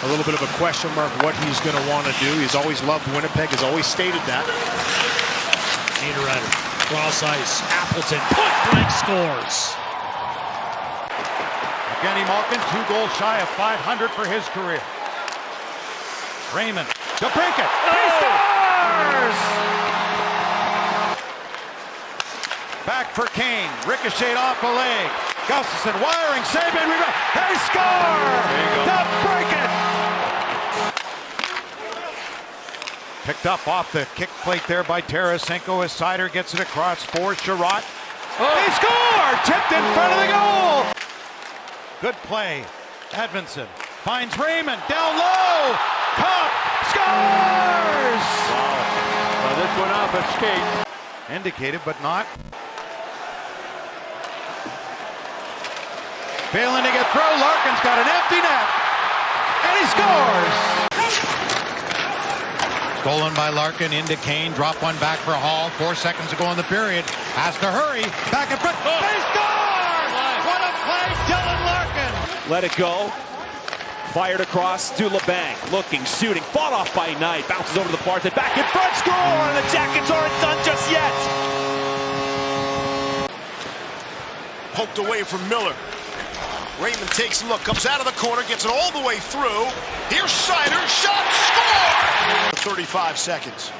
a little bit of a question mark what he's going to want to do. He's always loved Winnipeg, has always stated that. Niederreiter, cross ice, Appleton, point blank scores. Evgeny Malkin, 2 goals shy of 500 for his career. Raymond to break it. He scores! Back for Kane, ricocheted off a leg. Gustafsson wiring, save and rebound. They score! To break it! Picked up off the kick plate there by Tarasenko as Seider gets it across for Sherratt. They score! Tipped in front of the goal! Good play. Edmondson finds Raymond down low. Cup scores! Wow. Well, this went off a skate. Indicated, but not. Failing to get through. Larkin's got an empty net. And he scores! Stolen by Larkin into Kane. Drop one back for Hall. 4 seconds to go in the period. Has to hurry. Back in front. They score! What a play, Dylan Larkin! Let it go. Fired across to LeBanc. Looking, shooting, fought off by Knight. Bounces over to the far side. Back in front, score! And the Jackets aren't done just yet. Poked away from Miller. Raymond takes a look, comes out of the corner, gets it all the way through. Here's Seider, shot, score! 35 seconds.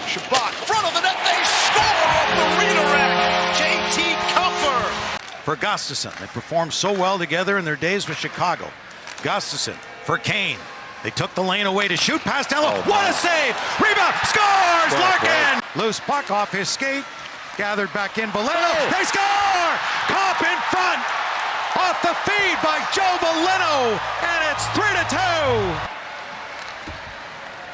Shabbat, front of the net, they score off the redirect. JT Compher. For Gustafsson, they performed so well together in their days with Chicago. Gustafsson for Kane. They took the lane away to shoot past Ella. What a save! Rebound, scores! Larkin! Loose puck off his skate. Gathered back in Valeno. They score! Cop in front! Off the feed by Joe Valeno. And it's 3-2.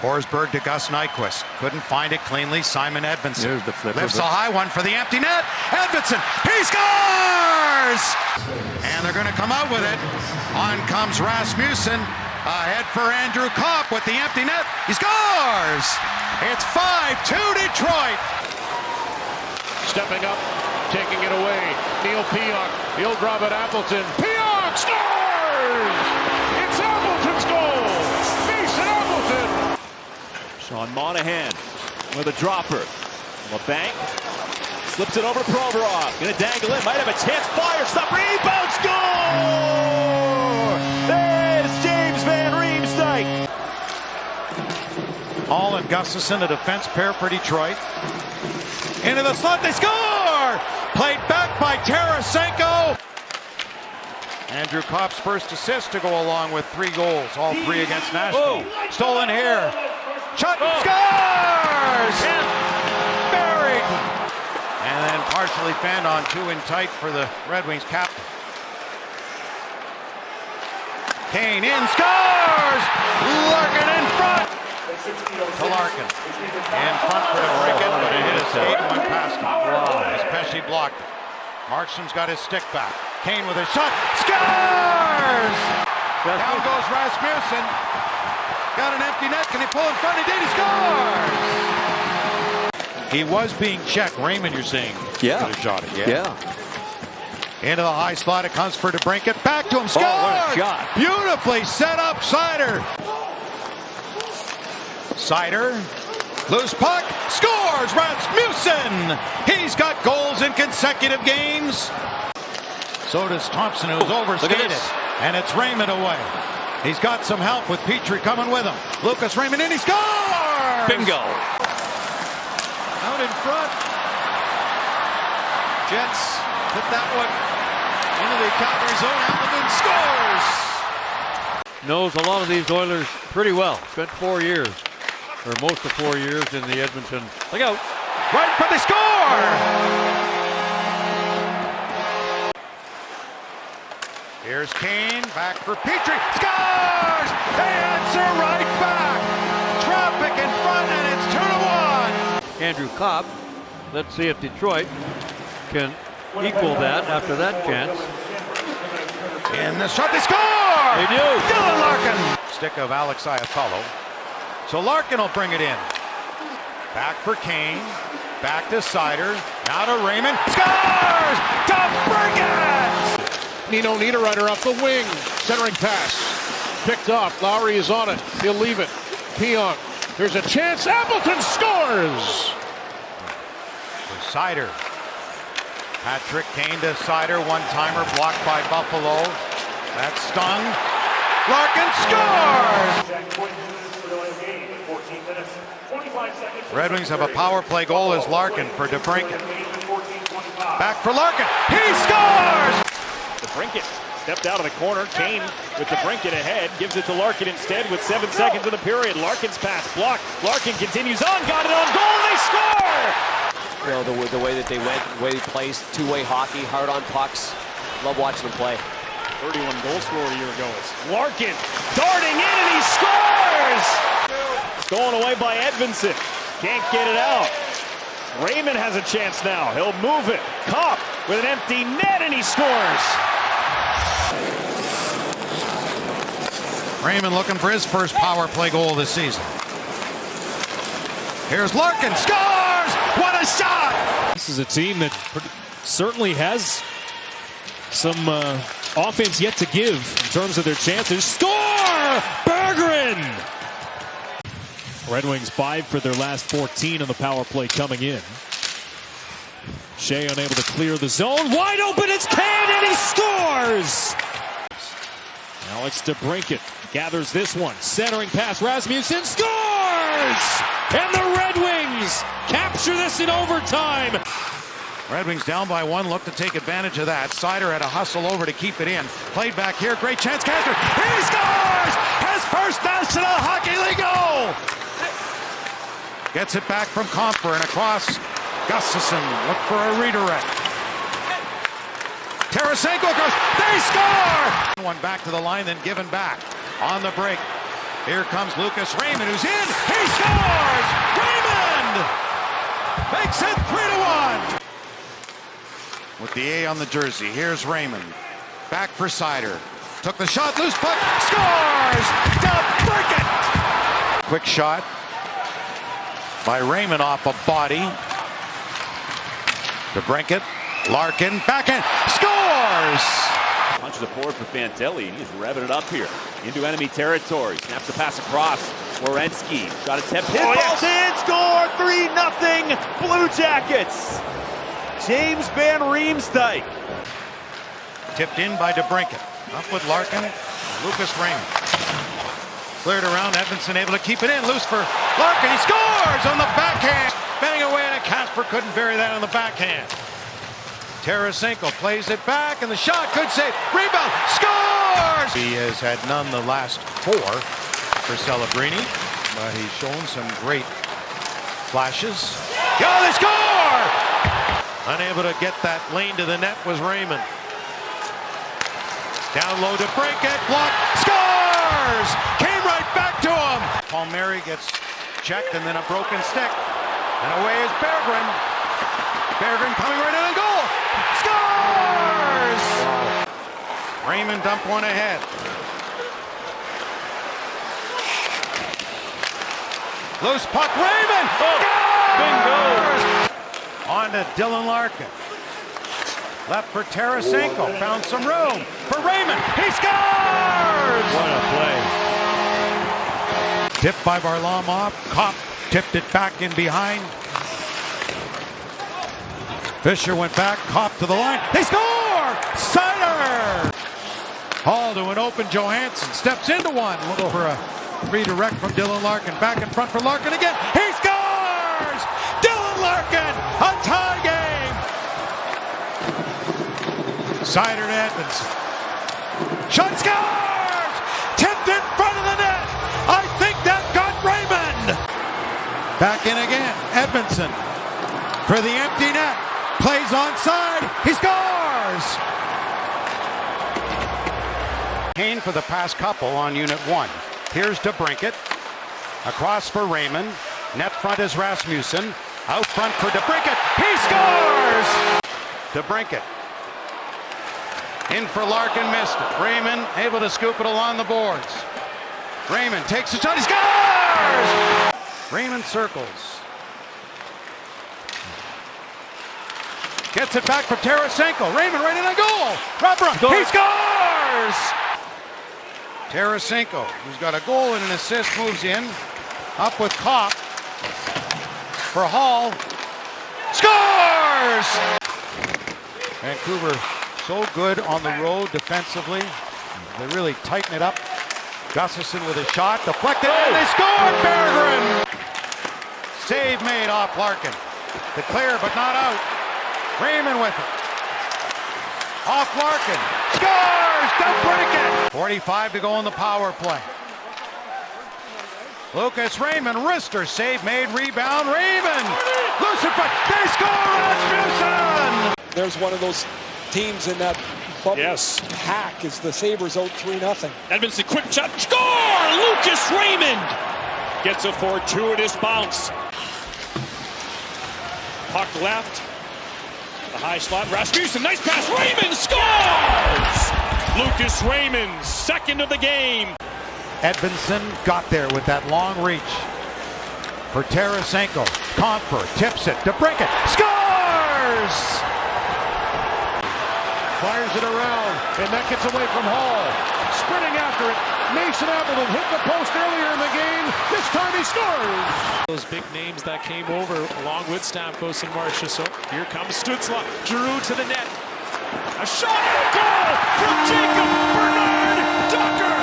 Forsberg to Gus Nyquist. Couldn't find it cleanly. Simon Edmondson. Here's the flip. Lifts a high one for the empty net. Edmondson. He scores! And they're going to come out with it. On comes Rasmussen. Ahead for Andrew Kopp with the empty net. He scores! It's 5-2 Detroit. Stepping up, taking it away. Neil Pionk. He'll drop it Appleton. Pionk scores! It's Appleton's goal! Mason Appleton! Sean Monahan with a dropper. LeBanc slips it over to Provorov. Gonna dangle it, might have a chance. Fire, stop, rebound, score! There's James Van Riemsdyk. Hall and Gustafsson, a defense pair for Detroit. Into the slot, they score! Played back by Tarasenko. Andrew Kopp's first assist to go along with 3 goals, all 3 against Nashville. Stolen here. Shot, scores! Buried! And then partially fanned on 2 in tight for the Red Wings cap. Kane in, scores! Larkin in front! To Larkin. In front for the break-in, but it hit his skate and went past him. As Pesce blocked it. Markstrom's got his stick back. Kane with a shot. Scores! Down goes Rasmussen. Got an empty net. Can he pull in front? He did. He scores! He was being checked. Raymond, you're saying, Yeah. could have shot it. Yeah. Into the high slot. It comes for DeBrincat. Back to him. Scores! what a shot. Beautifully set up Seider. Seider. Loose puck. Scores! Rasmussen! He's got goals in consecutive games. So does Thompson, who's overstated. And it's Raymond away. He's got some help with Petrie coming with him. Lucas Raymond in. He scores! Bingo. Out in front. Jets put that one into the Calgary zone. Appleton scores! Knows a lot of these Oilers pretty well. Spent 4 years, or most of 4 years in the Edmonton. Look out. Right, but they score! Here's Kane, back for Petrie. Scores! They answer right back. Traffic in front, and it's 2-1. Andrew Kopp. Let's see if Detroit can equal that after that chance. In the shot, they score! They do. Dylan Larkin. Stick of Alex Iafallo. So Larkin will bring it in. Back for Kane. Back to Seider. Now to Raymond. Scores! To bring it! Nino Niederreiter off the wing. Centering pass. Picked off. Lowry is on it. He'll leave it. Pionk. There's a chance. Appleton scores! For Seider. Patrick Kane to Seider. One-timer blocked by Buffalo. That stung. Larkin scores! Red Wings have a power play goal as Larkin for DeBrincat. Back for Larkin. He scores! DeBrincat stepped out of the corner. Kane with DeBrincat ahead. Gives it to Larkin instead with 7 seconds in the period. Larkin's pass blocked. Larkin continues on. Got it on goal. They score! You know, the way that they went, the way they placed, two-way hockey, hard on pucks. Love watching them play. 31 goal scorer a year ago is Larkin darting in and he scores! Stolen away by Edvinsson. Can't get it out. Raymond has a chance now. He'll move it. Kopp with an empty net and he scores. Raymond looking for his first power play goal this season. Here's Larkin. Scores! What a shot! This is a team that certainly has some offense yet to give in terms of their chances. Score! Berggren! Red Wings 5 for their last 14 on the power play coming in. Shea unable to clear the zone. Wide open, it's Kane, and he scores! Alex DeBrincat gathers this one. Centering pass, Rasmussen scores! And the Red Wings capture this in overtime. Red Wings down by one, look to take advantage of that. Seider had a hustle over to keep it in. Played back here, great chance, Casper. He scores! His first National Hockey League goal! Gets it back from Compher and across Gustafsson. Look for a redirect. Tarasenko goes, they score! One back to the line, then given back. On the break, here comes Lucas Raymond, who's in. He scores! Raymond makes it 3-1. With the A on the jersey, here's Raymond. Back for Seider. Took the shot, loose puck, scores! DeBrincat! Quick shot by Raymond off a body. DeBrincat, Larkin, backhand, scores! Punches it forward for Fantilli, and he's revving it up here into enemy territory. Snaps the pass across. Werenski got a tip. Hit balls in, score 3-0 Blue Jackets. James Van Riemsdyk. Tipped in by DeBrincat. Up with Larkin, Lucas Raymond. Cleared around, Edvinsson able to keep it in. Loose for Larkin, he scores on the backhand. Bending away, and Casper couldn't bury that on the backhand. Tarasenko plays it back, and the shot, good save. Rebound, scores! He has had none the last 4 for Celebrini, but he's shown some great flashes. Go, they score! Unable to get that lane to the net was Raymond. Down low to break it, block, scores! Came right back to him. Palmieri gets checked and then a broken stick. And away is Berggren. Berggren coming right in and goal. Scores! Raymond dumped one ahead. Loose puck, Raymond! Bingo! On to Dylan Larkin. Left for Tarasenko. Found some room for Raymond. He scores! What a play. Tipped by Varlamov. Kopp tipped it back in behind. Fisher went back. Kopp to the line. They score! Seider! Hall to an open Johansson. Steps into one. Looking for a redirect from Dylan Larkin. Back in front for Larkin again. He scores! Dylan Larkin! A tie game! Seider to Edvinsson. Shot scores! Tipped in front of the net! I think that got Raymond! Back in again. Edvinsson for the empty net. Plays onside. He scores! Kane for the past couple on Unit 1. Here's DeBrincat. Across for Raymond. Net front is Rasmussen. Out front for DeBrincat. He scores! DeBrincat. In for Larkin, missed it. Raymond able to scoop it along the boards. Raymond takes the shot. He scores! Raymond circles. Gets it back for Tarasenko. Raymond right in the goal. Robert, he scores! Tarasenko, who's got a goal and an assist, moves in. Up with Kopp. For Hall. Scores! Vancouver so good on the road defensively. They really tighten it up. Gustafsson with a shot. Deflected and they score! Berggren! Save made off Larkin. Declare but not out. Raymond with it. Off Larkin. Scores! Don't break it! 45 to go in the power play. Lucas Raymond, wrister, save made, rebound, Raymond! Lucifer, they score! Rasmussen! There's one of those teams in that bubble. Yes. Hack is the Sabres out 3-0. Edmondson, quick shot, score! Lucas Raymond gets a fortuitous bounce. Puck left, the high slot, Rasmussen, nice pass, Raymond scores! Lucas Raymond, second of the game. Edmondson got there with that long reach. For Tarasenko, Compher tips it to DeBrincat, scores! Fires it around, and that gets away from Hall. Sprinting after it, Mason Appleton hit the post earlier in the game. This time he scores! Those big names that came over along with Stamkos and Marcia. So here comes Stützle, Giroux to the net. A shot and a goal from Jacob Bernard Docker!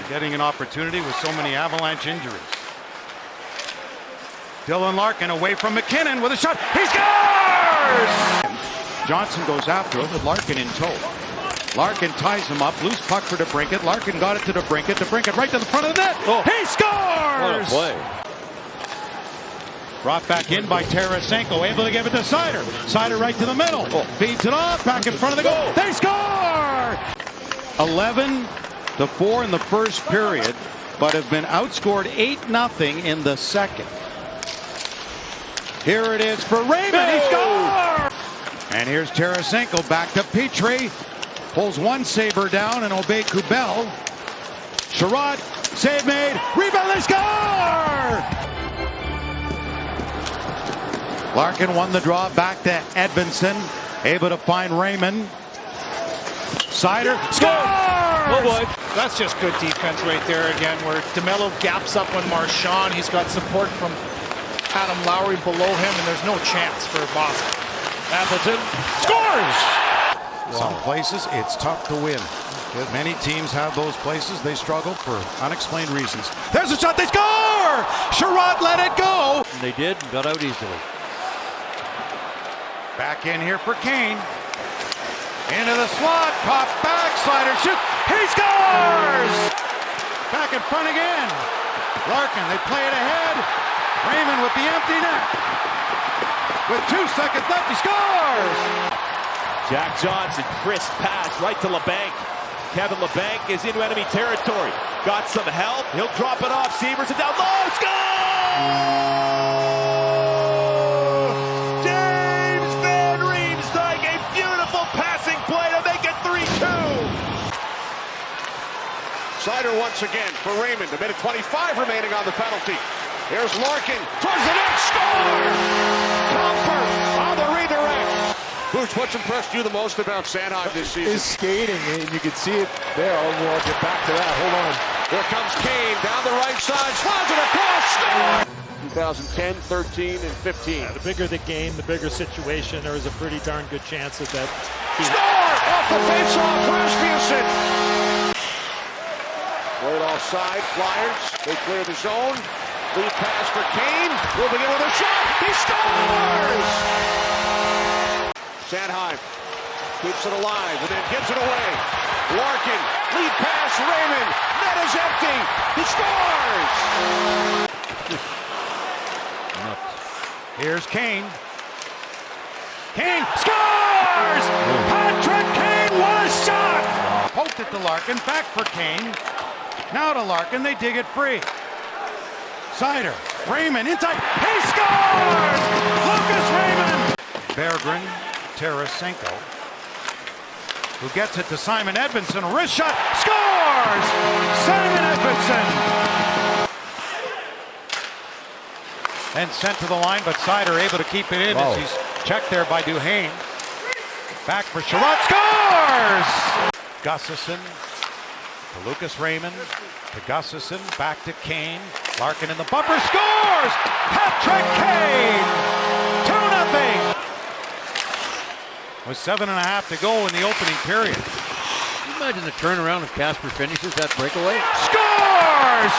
Getting an opportunity with so many Avalanche injuries. Dylan Larkin away from McKinnon with a shot. He scores! Johnson goes after it with Larkin in tow. Larkin ties him up. Loose puck for DeBrincat. Larkin got it to DeBrincat. DeBrincat right to the front of the net. Oh. He scores! What a play. Brought back in by Tarasenko. Able to give it to Seider. Seider right to the middle. Feeds it off. Back in front of the goal. They score! 11-4 in the first period, but have been outscored 8-0 in the second. Here it is for Raymond. He scores! And here's Tarasenko back to Petrie. Pulls one Sabre down and obey Kubel. Sherrod, save made, rebound, they score! Larkin won the draw, back to Edmondson. Able to find Raymond. Seider, scores! Oh boy. That's just good defense right there again, where DeMello gaps up on Marchand. He's got support from Adam Lowry below him, and there's no chance for Boston. Appleton scores! Some places it's tough to win. Many teams have those places. They struggle for unexplained reasons. There's a shot, they score! Sherrod let it go! And they did and got out easily. Back in here for Kane. Into the slot, pop back, slider, shoot, he scores! Back in front again. Larkin, they play it ahead. Raymond with the empty net. With 2 seconds left, he scores! Jack Johnson, crisp pass right to LeBanc. Kevin LeBanc is into enemy territory. Got some help. He'll drop it off. Severson down low. Score! James Van Riemsdyk, a beautiful passing play to make it 3-2. Seider once again for Raymond. A minute 25 remaining on the penalty. Here's Larkin towards the net. Scores! Compher on the redirect. Booch, what's impressed you the most about Sanheim this season? His skating, and you can see it there. We'll get back to that. Hold on. Here comes Kane down the right side, slides it across, score! 2010, 13, and 15. The bigger the game, the bigger situation, there is a pretty darn good chance that Score! Off the face-off, Rasmussen! Right offside, Flyers. They clear the zone. Lead pass for Kane. Moving in with a shot. He scores! Sanheim keeps it alive and then gives it away. Larkin, lead pass, Raymond. Net is empty. He scores! Here's Kane. Kane scores! Patrick Kane, what a shot! Poked it to Larkin, back for Kane. Now to Larkin, they dig it free. Seider, Raymond inside, he scores! Lucas Raymond! Berggren, Tarasenko, who gets it to Simon Edmondson, wrist shot, scores! Simon Edmondson! and sent to the line, but Sider able to keep it in as he's checked there by Duhaime. Back for Sherratt, scores! Gustafson to Lucas Raymond, to Gustafson, back to Kane. Larkin in the bumper, scores! Patrick Kane! 2-0! With 7.5 to go in the opening period. Can you imagine the turnaround if Casper finishes that breakaway? Scores!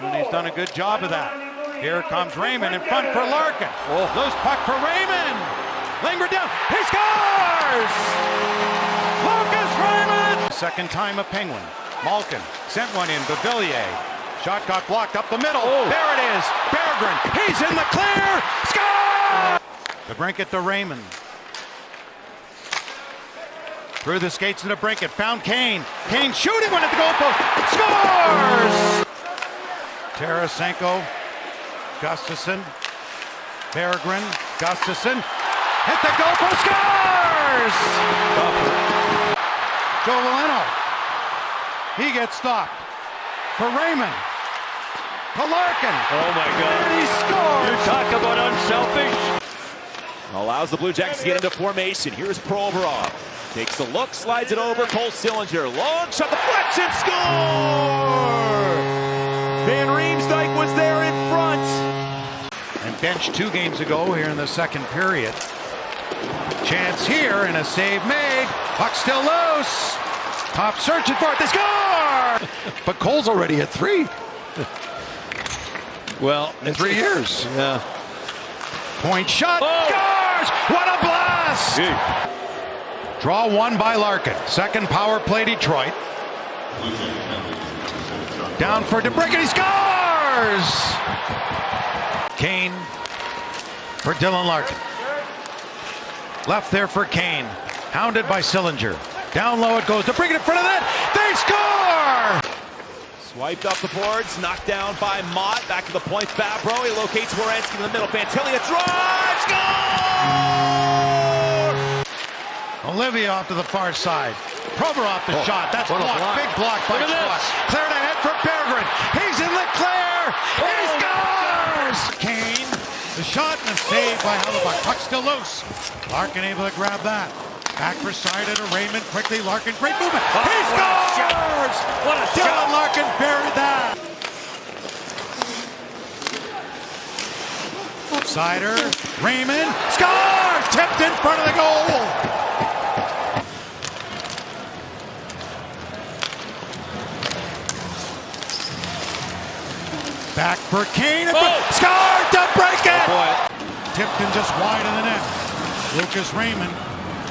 And he's done a good job of that. Here comes Raymond in front for Larkin. Loose puck for Raymond. Lingered down. He scores! Lucas Raymond! Second time a Penguin. Malkin sent one in. Beauvillier. Shot got blocked up the middle. There it is. Berggren. He's in the clear. Score! DeBrincat to Raymond. Through the skates into DeBrincat. Found Kane. Kane shooting one at the goalpost. Scores! Tarasenko. Gustafson. Berggren. Gustafson. Hit the goalpost. Scores! Joe Veleno. He gets stopped. For Raymond. To Larkin. Oh my God. And he scores! You talk about unselfish. Allows the Blue Jackets to get into formation. Here's Provorov. Takes a look, slides it over. Cole Sillinger. Long shot, deflection, score! Van Riemsdyk was there in front. And benched 2 games ago here in the second period. Chance here and a save made. Puck still loose. Top searching for it. They score! But Cole's already at 3. Well, In 3 years. Yeah. Point shot. Scores! What a blast! Draw one by Larkin. Second power play Detroit. Down for DeBrincat. He scores! Kane for Dylan Larkin. Left there for Kane. Hounded by Sillinger. Down low it goes. DeBrincat in front of that. They score! Swiped up the boards, knocked down by Mott. Back to the point, Fabro. He locates Werenski in the middle. Fantilli, a drive, score! Olivia off to the far side. Provorov the shot. That's blocked. Big block by Schwartz. Cleared ahead for Berggren. He's in the clear. He scores! Kane. The shot and a save by Hellebuyck. Puck still loose. Larkin able to grab that. Back for Sider to Raymond. Quickly, Larkin. Great movement. He scores! What a Dylan shot! Larkin buried that. Sider. Raymond. Scores! Tipped in front of the goal. Back for Kane. Score to break it! Tipped in just wide of the net. Lucas Raymond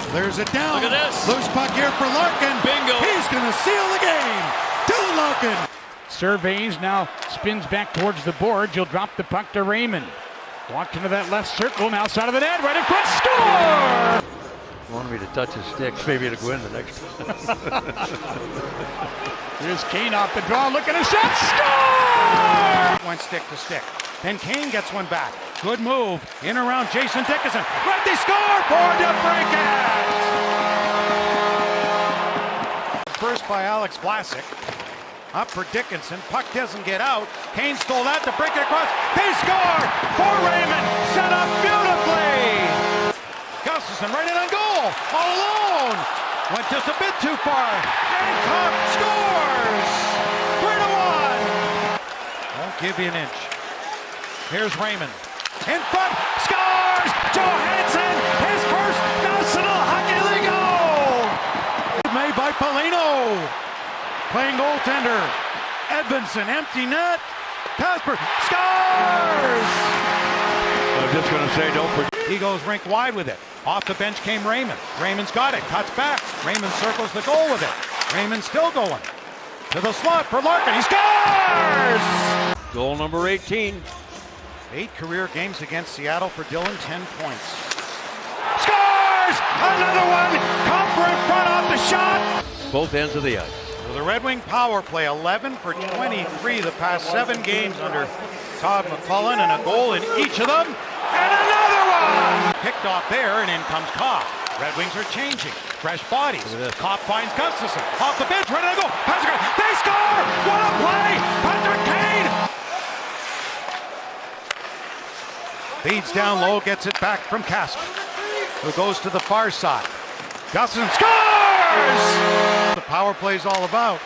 clears it down. Look at this. Loose puck here for Larkin. Bingo. He's going to seal the game. Dylan Larkin. Surveys, now spins back towards the boards. You'll drop the puck to Raymond. Walked into that left circle, now side of the net, right in front, score! Wanted me to touch his sticks, maybe to go in the next one. Here's Kane off the draw, looking a shot, score! Went stick to stick. Then Kane gets one back. Good move. In around Jason Dickinson. Right, they score for DeBrincat! First by Alex Vlasic. Up for Dickinson. Puck doesn't get out. Kane stole that to break it across. They score for Raymond. Set up beautifully. Gustafson right in on goal. All alone. Went just a bit too far. And Cobb scores. 3-1. Won't give you an inch. Here's Raymond. In front. Scores. Johansson. His first National Hockey League goal. Made by Polino. Playing goaltender. Edvinsson, empty net. Casper scores! I'm just going to say, don't forget. He goes rink wide with it. Off the bench came Raymond. Raymond's got it. Cuts back. Raymond circles the goal with it. Raymond still going. To the slot for Larkin. He scores! Goal number 18. 8 career games against Seattle for Dylan. 10 points. Scores! Another one! Comper in front off the shot! Both ends of the ice. The Red Wing power play, 11 for 23 the past 7 games under Todd McClellan, and a goal in each of them. And another one! Picked off there, and in comes Kopp. Red Wings are changing. Fresh bodies. Kopp finds Gustafson. Off the bench, ready to go. Patrick, they score! What a play! Patrick Kane! Feeds down low, gets it back from Casper, who goes to the far side. Gustafson scores! The power play's all about.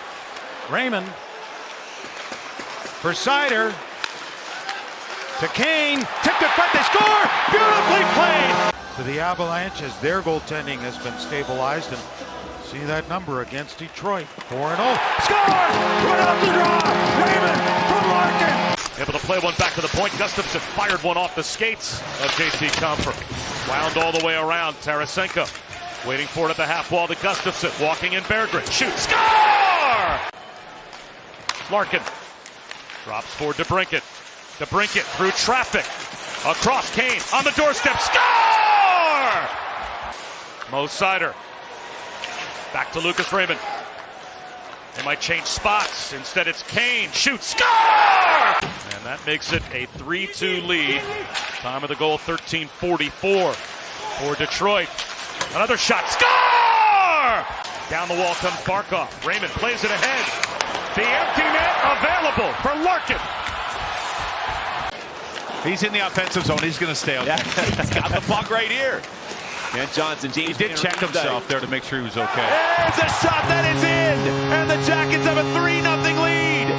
Raymond for Seider to Kane, tipped it front, they score! Beautifully played! To the Avalanche as their goaltending has been stabilized, and see that number against Detroit. 4-0. Scores! Right off the draw! Raymond from Larkin! Able to play one back to the point. Gustafson fired one off the skates of J.T. Compher. Wound all the way around. Tarasenko waiting for it at the half wall to Gustafson. Walking in Berggren. Shoot. Score! Larkin drops for DeBrincat. DeBrincat through traffic. Across Kane on the doorstep. Score! Mo Seider. Back to Lucas Raymond. They might change spots. Instead, it's Kane. Shoots. Score! And that makes it a 3-2 lead. Time of the goal, 13:44 for Detroit. Another shot. Score! Down the wall comes Barkov. Raymond plays it ahead. The empty net available for Larkin. He's in the offensive zone. He's going to stay out there. He's got the puck right here. Kent Johnson. He did check himself there to make sure he was okay. There's a shot that is in, and the Jackets have a 3-0 lead.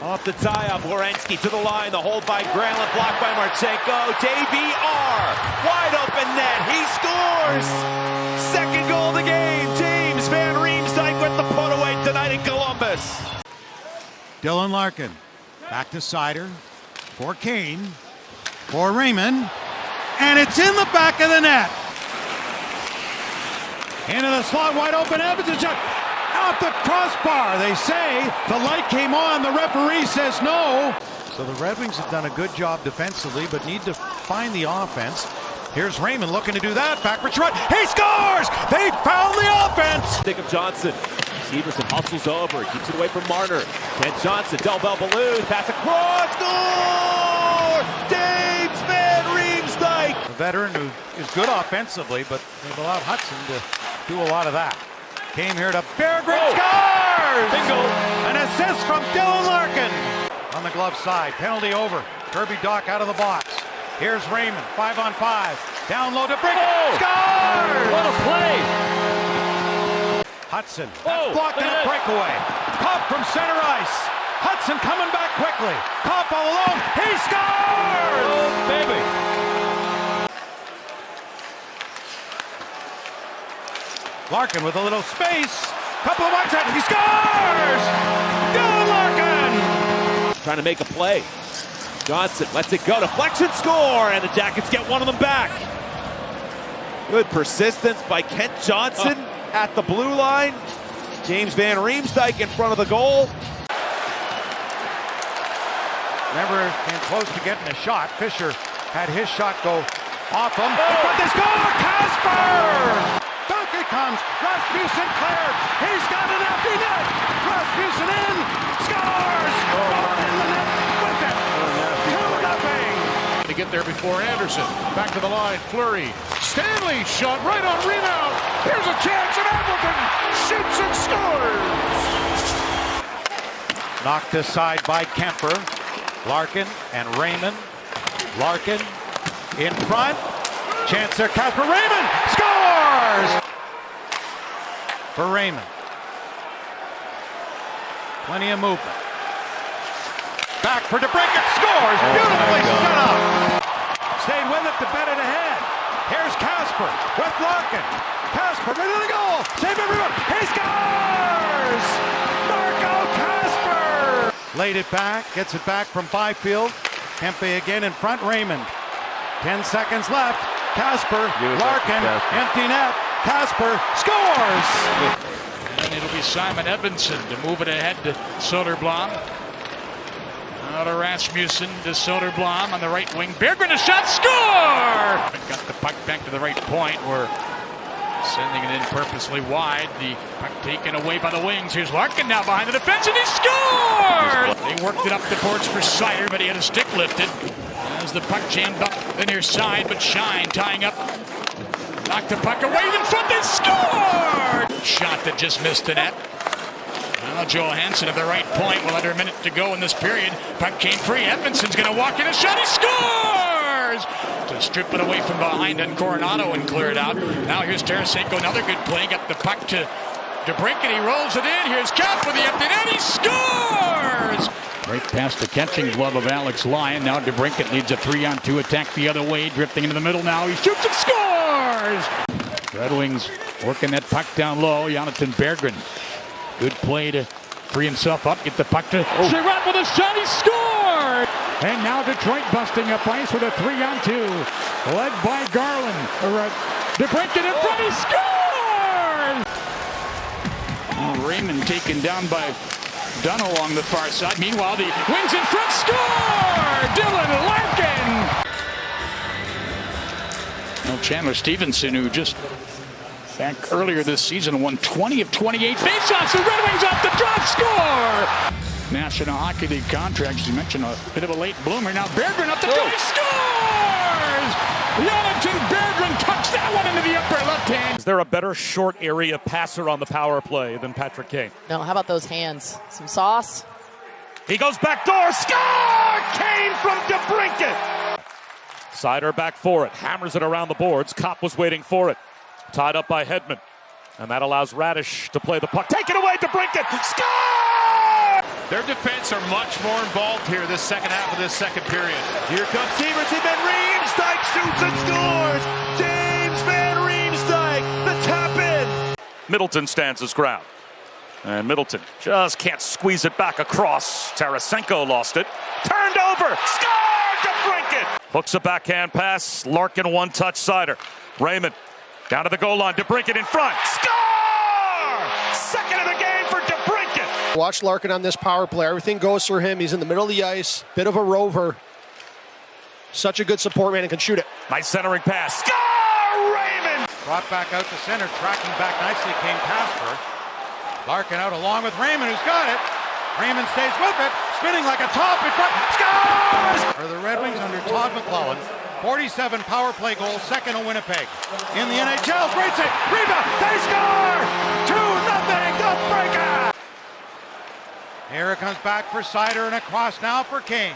Off the tie-up, Werenski to the line. The hold by Granlund, blocked by Marchenko. Davey R. Wide open net. He scores. Second goal of the game. James Van Riemsdyk with the put away tonight in Columbus. Dylan Larkin back to Seider for Kane for Raymond, and it's in the back of the net. Into the slot, wide open. Edmonton shot off the crossbar. They say the light came on. The referee says no. So the Red Wings have done a good job defensively, but need to find the offense. Here's Raymond looking to do that. Back for Trent. He scores! They found the offense! Jacob Johnson. Severson hustles over. Keeps it away from Marner. Kent Johnson. Delbel Balloon. Pass across. Score! James Van Riemsdyk. A veteran who is good offensively, but they've allowed Hudson to do a lot of that. Came here to Berggren. Scores! Bingo! An assist from Dylan Larkin. On the glove side. Penalty over. Kirby Dach out of the box. Here's Raymond, 5-on-5. Down low to Brinkett. Scores! What a play! Hudson, blocked in a breakaway. Copp from center ice. Hudson coming back quickly. Copp all alone. He scores! Oh, baby. Larkin with a little space. Couple of ones. He scores! Dylan Larkin! Trying to make a play. Johnson lets it go. Deflection, score! And the Jackets get one of them back. Good persistence by Kent Johnson at the blue line. James Van Riemsdyk in front of the goal. Never came close to getting a shot. Fisher had his shot go off him. But they score! Casper! Back it comes. Rasmussen cleared. He's got an empty net. Rasmussen in. Scores! In the net with it. 2-0. To get there before Anderson. Back to the line. Fleury. Stanley shot right on rebound. Here's a chance, and Appleton shoots and scores. Knocked aside by Kemper. Larkin and Raymond. Larkin in front. Chance there. Casper. Raymond scores! For Raymond. Plenty of movement. Back for DeBrincat. Scores! Beautifully set up. Stayed with it to bet it ahead. Here's Casper with Larkin. Casper into the goal. Save everyone. He scores! Marco Casper! Laid it back. Gets it back from Byfield. Kempe again in front. Raymond. 10 seconds left. Casper. Larkin. Empty net. Casper scores! And it'll be Simon Edvinsson to move it ahead to Soderblom. Now to Rasmussen to Soderblom on the right wing. Berggren a shot, score! Got the puck back to the right point. We're sending it in purposely wide. The puck taken away by the wings. Here's Larkin now behind the defense, and he scores! They worked it up the boards for Seider, but he had a stick lifted. As the puck jammed up the near side, but Shine tying up. Knocked the puck away in front, they scored! Shot that just missed the net. Now Johansson at the right point. Well, under a minute to go in this period. Puck came free. Edmondson's going to walk in a shot. He scores! To strip it away from behind on Coronado and clear it out. Now here's Tarasenko. Another good play. Got the puck to DeBrincat. He rolls it in. Here's Cap with the empty net. He scores! Right past the catching glove of Alex Lyon. Now DeBrincat leads a 3-on-2 attack the other way. Drifting into the middle now. He shoots and scores! Red Wings working that puck down low. Jonathan Berggren. Good play to free himself up. Get the puck to Sherratt with a shot. He scored! And now Detroit busting up ice with a 3-on-2. Led by Garland. DeBrincat in front. He scores! Raymond taken down by Dunn along the far side. Meanwhile, the Wings in front. Score! Dylan Larkin! Well, Chandler Stevenson, who just back earlier this season won 20 of 28 faceoffs. The Red Wings off the drop. Score! National Hockey League contracts. You mentioned a bit of a late bloomer. Now Berggren up the drop. Scores! Jonathan Berggren tucks that one into the upper left hand. Is there a better short area passer on the power play than Patrick Kane? No, how about those hands? Some sauce? He goes back door. Score! Kane from DeBrincat. Sider back for it. Hammers it around the boards. Kopp was waiting for it. Tied up by Hedman. And that allows Radish to play the puck. Take it away, DeBrincat. Score! Their defense are much more involved here this second half of this second period. Here comes Severson. Van Riemsdyk shoots and scores. James Van Riemsdyk, the tap in. Middleton stands his ground. And Middleton just can't squeeze it back across. Tarasenko lost it. Turned over. Score! DeBrincat. Hooks a backhand pass. Larkin one-touch Sider. Raymond down to the goal line. DeBrincat in front. Score! Second of the game for DeBrincat. Watch Larkin on this power play. Everything goes for him. He's in the middle of the ice. Bit of a rover. Such a good support man and can shoot it. Nice centering pass. Score! Raymond! Brought back out to center. Tracking back nicely came Casper. Larkin out along with Raymond, who's got it. Raymond stays with it. Spinning like a top in front. Scores! Are the Red Wings under Todd McLellan. 47 power play goals, second to Winnipeg. In the NHL, great save, rebound, they score! 2-0, DeBrincat! Here it comes back for Sider and across now for Kane.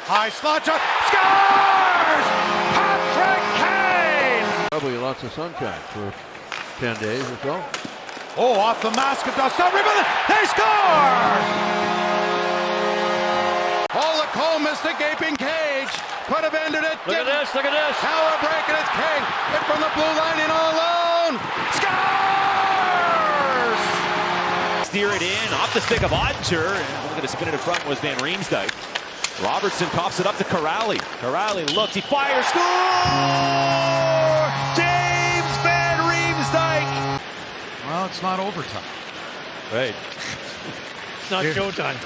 High slot shot, scores! Patrick Kane! Probably lots of sunshine for 10 days or so. Oh, off the mask of dust, rebound, they score! Oh, Lacombe missed the gaping cage. Could have ended it. Look at this, look at this. Now a break and it's Kane. Hit from the blue line in all alone. Scores! Steer it in, off the stick of Ottinger. And looking to spin it in front was Van Riemsdyk. Robertson coughs it up to Corrali. Corrali looks, he fires, score! James Van Riemsdyk! Well, it's not overtime. Right. It's not showtime.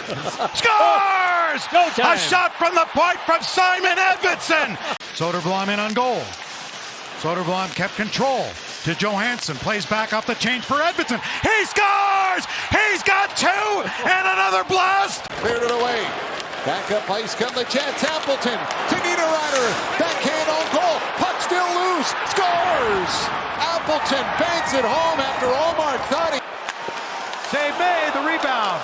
Scores! No time. A shot from the point from Simon Edvinsson. Soderblom in on goal. Soderblom kept control to Johansson. Plays back up the change for Edvinsson. He scores! He's got two and another blast. Cleared it away. Back up ice come the Jets. Appleton to Niederreiter. Backhand on goal. Puck still loose. Scores! Appleton banks it home after Omar thought he... Save made, the rebound.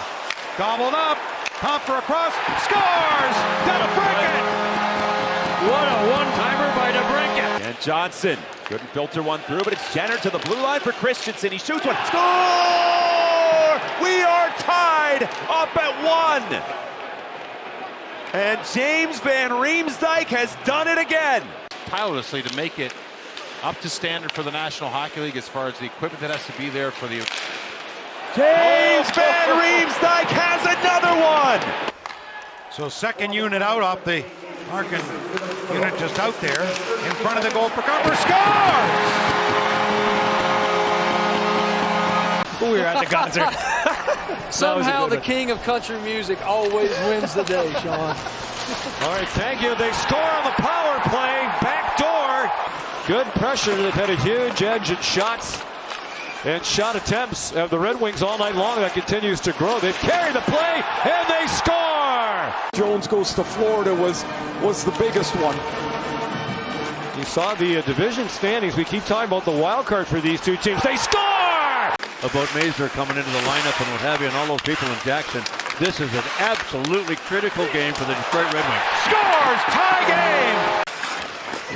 Gobbled up. Hopper across. Scores! DeBrincat! What a one-timer by DeBrincat. And Johnson couldn't filter one through, but it's Jenner to the blue line for Christensen. He shoots one. Score! We are tied up at 1. And James Van Riemsdyk has done it again. Tirelessly to make it up to standard for the National Hockey League as far as the equipment that has to be there for the... James Van Riemsdyk has another one. So second unit out off the Larkin unit just out there in front of the goal for Cooper. Scores! We were at the concert. Somehow the king of country music always wins the day, Sean. All right, thank you. They score on the power play. Back door. Good pressure. They've had a huge edge in shots and shot attempts of the Red Wings all night long. That continues to grow. They've carried the play, and they score! Jones goes to Florida was the biggest one. You saw the division standings. We keep talking about the wild card for these two teams. They score! about Mazur coming into the lineup and what have you, and all those people in Jackson. This is an absolutely critical game for the Detroit Red Wings. Scores! Tie game!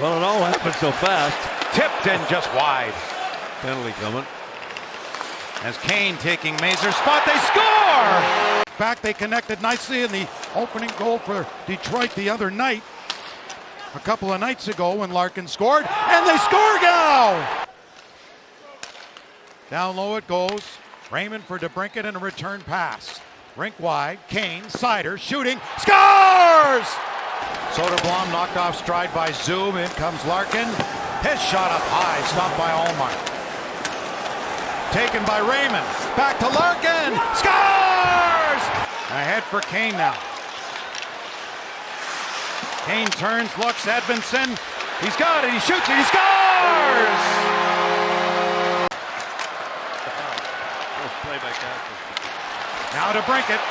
Well, it all happened so fast. Tipped in just wide. Penalty coming. As Kane taking Mazur's spot, they score! Back, they connected nicely in the opening goal for Detroit the other night. A couple of nights ago when Larkin scored, and they score now! Down low it goes. Raymond for DeBrincat and a return pass. Rink wide, Kane, Seider, shooting, scores! Soderblom knocked off stride by Zoom. In comes Larkin. His shot up high, stopped by Allmark. Taken by Raymond. Back to Larkin. Scores! Ahead for Kane now. Kane turns, looks, Edmondson. He's got it, he shoots it, he scores! Play by Casper. Now to Brinkett.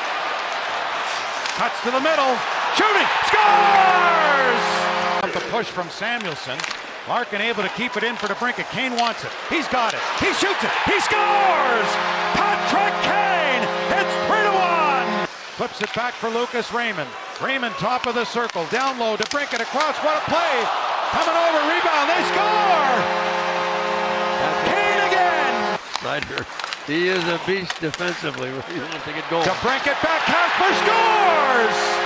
Cuts to the middle. Shooting! Scores! The push from Samuelson. Larkin able to keep it in for DeBrincat. Kane wants it. He's got it. He shoots it. He scores! Patrick Kane! It's 3-1! Flips it back for Lucas Raymond. Raymond top of the circle. Down low. DeBrincat across. What a play! Coming over. Rebound. They score! Kane again! Seider. He is a beast defensively. He wants to get going. DeBrincat back. Casper scores!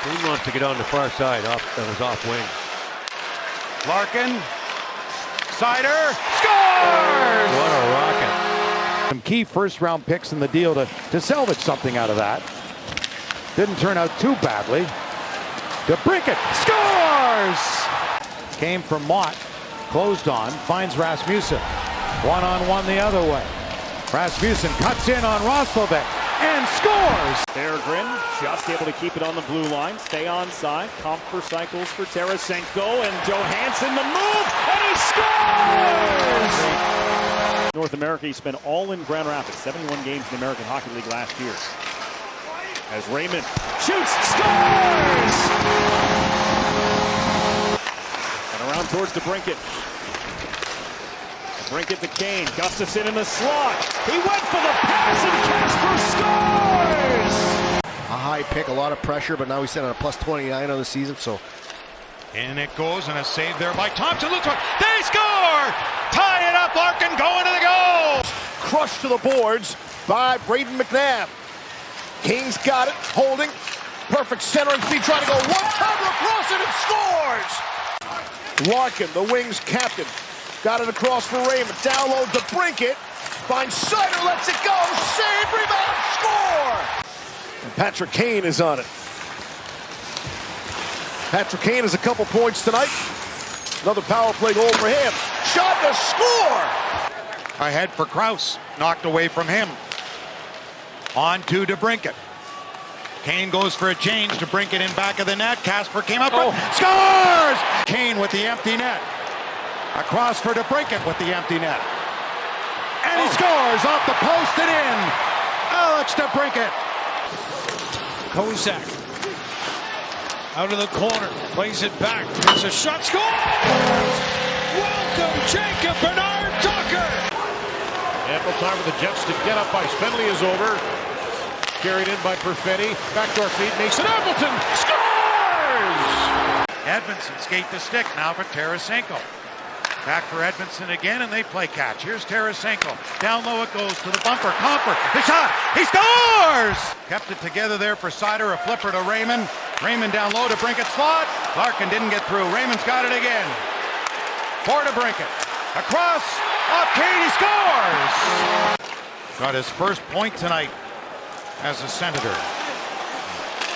He wants to get on the far side, off wing. Larkin, Seider, scores! What a rocket. Some key first-round picks in the deal to salvage something out of that. Didn't turn out too badly. DeBrincat scores! Came from Mott, closed on, finds Rasmussen. One-on-one the other way. Rasmussen cuts in on Roslovic and scores! Berggren just able to keep it on the blue line, stay on side. Comfort cycles for Tarasenko, and Johansson the move, and he scores! North America, he spent all in Grand Rapids, 71 games in the American Hockey League last year. As Raymond shoots, scores! And around towards DeBrincat. DeBrincat to Kane, Gustafsson in the slot. He went for the pass and Casper scores! A high pick, a lot of pressure, but now he's sitting on a plus 29 on the season, so. In it goes, and a save there by Thompson. Looks like they score! Tie it up, Larkin going to the goal! Crushed to the boards by Braden McNabb. Kane's got it, holding. Perfect centering feed, trying to go one-timer across it and scores! Larkin, the Wings captain, got it across for Raymond. Down low to DeBrincat. Finds Seider, lets it go. Save, rebound, score! And Patrick Kane is on it. Patrick Kane has a couple points tonight. Another power play goal for him. Shot to score! Ahead for Krause. Knocked away from him. On to DeBrincat. Kane goes for a change. DeBrincat in back of the net. Casper came up. Scores! Kane with the empty net. Across for DeBrincat with the empty net. And he scores off the post and in. Alex DeBrincat. Kozak out of the corner, plays it back. It's a shot, scores! Welcome, Jacob Bernard Tucker! Ample time for the Jets to get up. Ice. Penalty is over. Carried in by Perfetti. Backdoor feed. Mason Appleton scores! Edmondson skate the stick now for Tarasenko. Back for Edmondson again, and they play catch. Here's Tarasenko. Down low it goes to the bumper. Comfort. The shot. He scores! Kept it together there for Seider. A flipper to Raymond. Raymond down low to DeBrincat slot. Larkin didn't get through. Raymond's got it again. For DeBrincat. Across. Off Kane. He scores! Got his first point tonight as a Senator.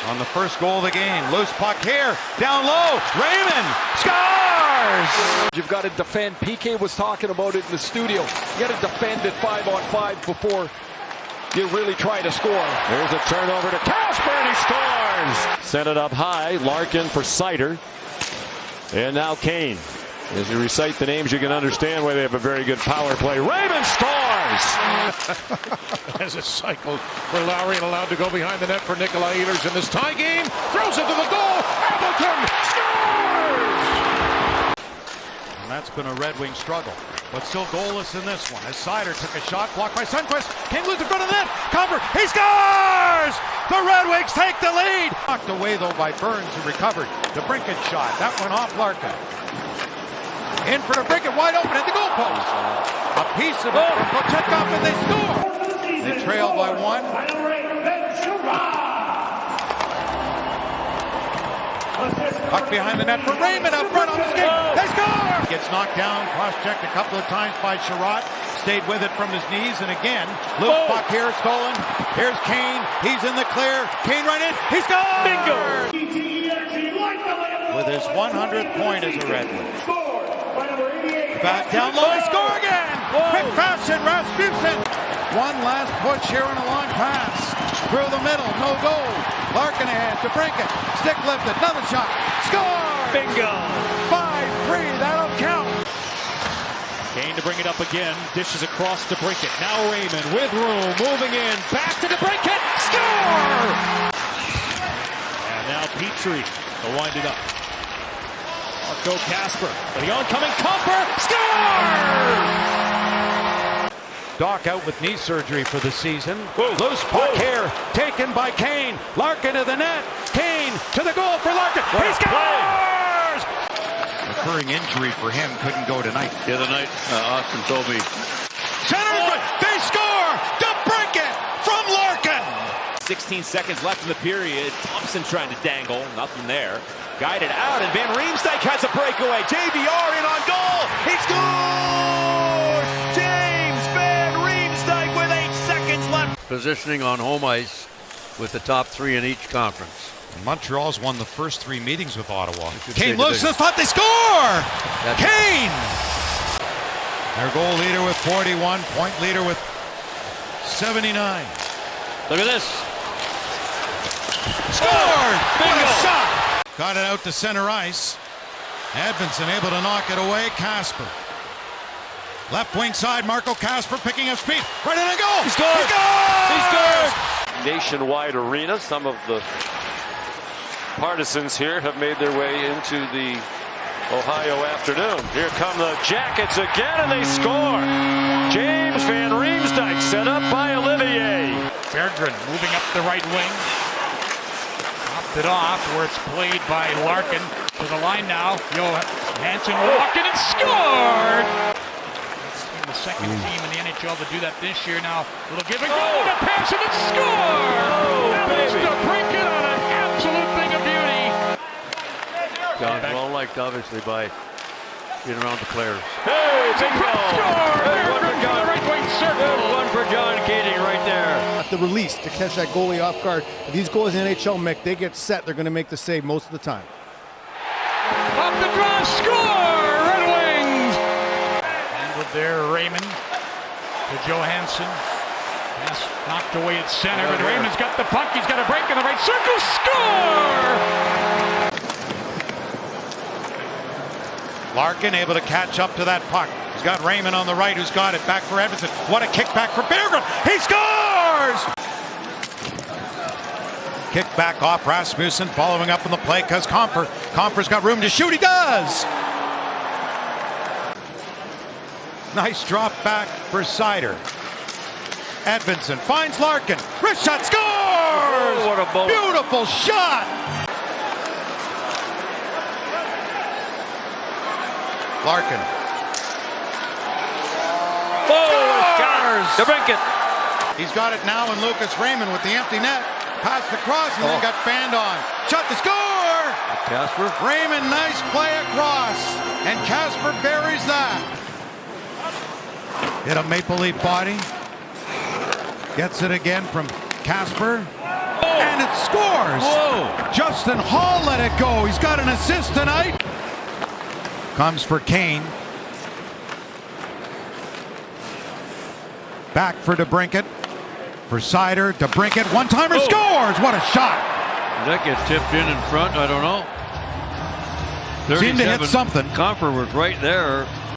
On the first goal of the game. Loose puck here. Down low. Raymond scores! You've got to defend. PK was talking about it in the studio. You got to defend it 5-on-5 before you really try to score. There's a turnover to Casper, and he scores! Sent it up high. Larkin for Seider. And now Kane. As you recite the names, you can understand why they have a very good power play. Raymond scores! As it cycled for Lowry and allowed to go behind the net for Nikolai Ehlers in this tie game. Throws it to the goal. Appleton scores! And that's been a Red Wing struggle. But still goalless in this one. As Seider took a shot, blocked by Sundqvist. King loose in front of the net. Comfort, he scores! The Red Wings take the lead. Knocked away though by Burns, who recovered. DeBrincat shot. That went off Larkin. In for DeBrincat, wide open at the goalpost. A piece of it from Kochetkov, and they score. They trail by one. Puck behind the net for Raymond up front on the skate. They score! Gets knocked down, cross-checked a couple of times by Sherratt. Stayed with it from his knees, and again, loose puck here, stolen. Here's Kane. He's in the clear. Kane right in. He scores! Bingo! With his 100th point as a Red Wing. Back down low, they score again! Quick fashion, Rasmussen! One last push here on a long pass. Through the middle, no goal. Larkin ahead to DeBrincat. Stick lifted, another shot. Score! Bingo! 5-3, that'll count. Kane to bring it up again. Dishes across to DeBrincat. Now Raymond with room, moving in. Back to DeBrincat. Score! And now Petrie to wind it up. Marco Kasper for the oncoming Comfer. Score! Doc out with knee surgery for the season. Loose puck here, taken by Kane. Larkin to the net. Kane to the goal for Larkin. He scores! Recurring injury for him, couldn't go tonight. The other night, Austin told me. Center, they score! DeBrincat from Larkin! 16 seconds left in the period. Thompson trying to dangle. Nothing there. Guided out, and Van Riemsdyk has a breakaway. JVR in on goal. He scores! James Van Riemsdyk with 8 seconds left. Positioning on home ice with the top three in each conference. Montreal's won the first 3 meetings with Ottawa. Kane looks to the spot, they score! Kane! Their goal leader with 41, point leader with 79. Look at this. Scored! What a shot! Got it out to center ice. Edvinsson able to knock it away. Kasper. Left wing side, Marco Kasper picking up speed. Right in and goal! He scores! He scores! Nationwide arena. Some of the partisans here have made their way into the Ohio afternoon. Here come the Jackets again, and they score. James Van Riemsdyk set up by Olivier. Berggren moving up the right wing. Popped it off where it's played by Larkin to the line now. Johansson walking and scored. It's the second team in the NHL to do that this year now. Little give and go, a pass and it's score! That is DeBrincat on an absolute thing of beauty. John's well liked, obviously, by being around the players. Hey, big Score! Berggren from the right wing circle. One for John Keating right there. The release to catch that goalie off guard. If these goalies in the NHL, Mick, they get set, they're going to make the save most of the time. Off the draw, score! Red Wings! Handled there, Raymond to Johansson. Pass knocked away at center, but Raymond's got the puck. He's got a break in the right circle. Score! Larkin able to catch up to that puck. He's got Raymond on the right, who's got it. Back for Edvinsson. What a kickback for Berggren. He scores! Kick back off Rasmussen, following up on the play because Comfer's got room to shoot. He does! Nice drop back for Seider. Edvinsson finds Larkin. Wrist shot, scores! Oh, what a bullet. Beautiful shot! Larkin. Scores! DeBrincat. He's got it now, and Lucas Raymond with the empty net. Passed across and then got fanned on. Shot to score! Kasper. Raymond, nice play across. And Kasper buries that. Hit a Maple Leaf body. Gets it again from Kasper. And it scores! Whoa. Justin Hall let it go. He's got an assist tonight. Comes for Kane. Back for DeBrincat. For Seider, DeBrincat, one-timer scores! What a shot! That gets tipped in front, I don't know. Seemed to hit something. Comfer was right there.